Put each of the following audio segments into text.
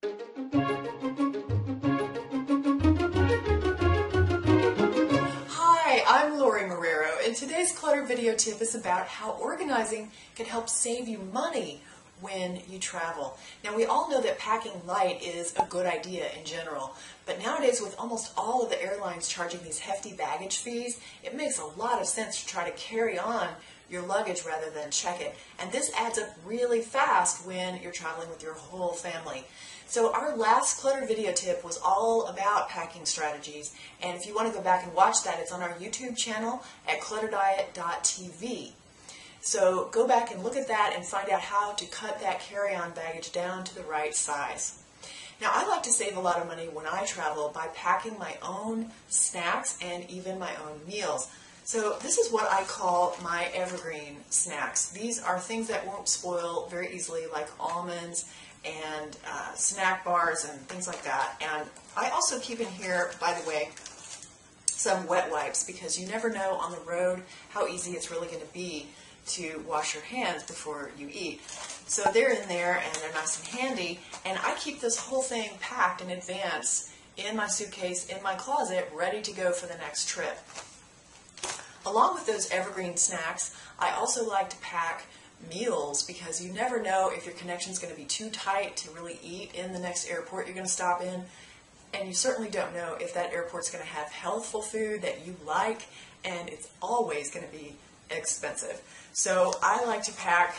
Hi, I'm Lorie Marrero, and today's Clutter Video Tip is about how organizing can help save you money when you travel. Now, we all know that packing light is a good idea in general, but nowadays with almost all of the airlines charging these hefty baggage fees, it makes a lot of sense to try to carry on your luggage rather than check it. And this adds up really fast when you're traveling with your whole family. So our last Clutter Video Tip was all about packing strategies, and if you want to go back and watch that, it's on our YouTube channel at clutterdiet.tv. So go back and look at that and find out how to cut that carry-on baggage down to the right size. Now, I like to save a lot of money when I travel by packing my own snacks and even my own meals. So this is what I call my Evergreen Snacks. These are things that won't spoil very easily, like almonds and snack bars and things like that. And I also keep in here, by the way, some wet wipes, because you never know on the road how easy it's really going to be to wash your hands before you eat. So they're in there and they're nice and handy, and I keep this whole thing packed in advance in my suitcase, in my closet, ready to go for the next trip. Along with those Evergreen Snacks, I also like to pack meals, because you never know if your connection is going to be too tight to really eat in the next airport you're going to stop in, and you certainly don't know if that airport's going to have healthful food that you like, and it's always going to be expensive. So I like to pack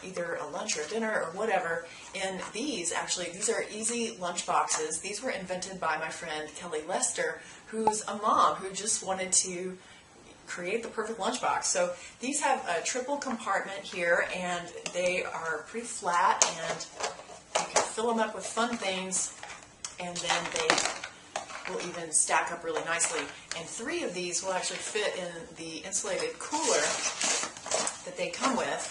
either a lunch or a dinner or whatever in these. Actually, these are easy lunchboxes. These were invented by my friend Kelly Lester, who's a mom who just wanted to create the perfect lunchbox. So these have a triple compartment here, and they are pretty flat, and you can fill them up with fun things, and then they will even stack up really nicely. And 3 of these will actually fit in the insulated cooler that they come with.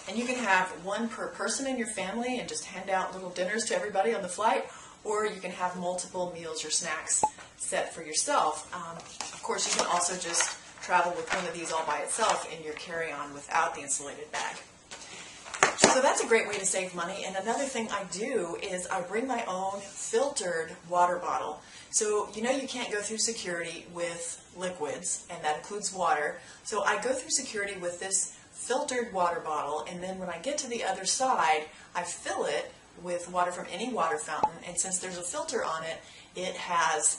And you can have 1 per person in your family and just hand out little dinners to everybody on the flight, or you can have multiple meals or snacks set for yourself. Of course, you can also just travel with one of these all by itself in your carry-on without the insulated bag. So that's a great way to save money. And another thing I do is I bring my own filtered water bottle. So you know you can't go through security with liquids, and that includes water. So I go through security with this filtered water bottle, and then when I get to the other side, I fill it with water from any water fountain. And since there's a filter on it, it has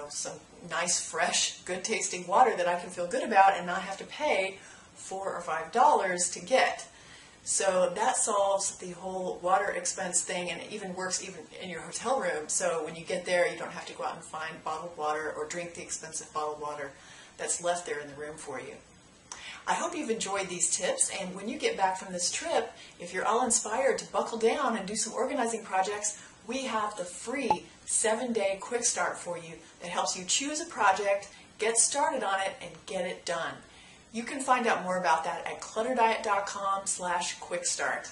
some nice, fresh, good-tasting water that I can feel good about and not have to pay $4 or $5 to get. So that solves the whole water expense thing, and it even works even in your hotel room. So when you get there, you don't have to go out and find bottled water or drink the expensive bottled water that's left there in the room for you. I hope you've enjoyed these tips, and when you get back from this trip, if you're all inspired to buckle down and do some organizing projects, we have the free 7-day quick start for you that helps you choose a project, get started on it, and get it done. You can find out more about that at clutterdiet.com/quickstart.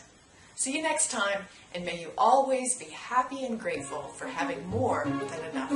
See you next time, and may you always be happy and grateful for having more than enough.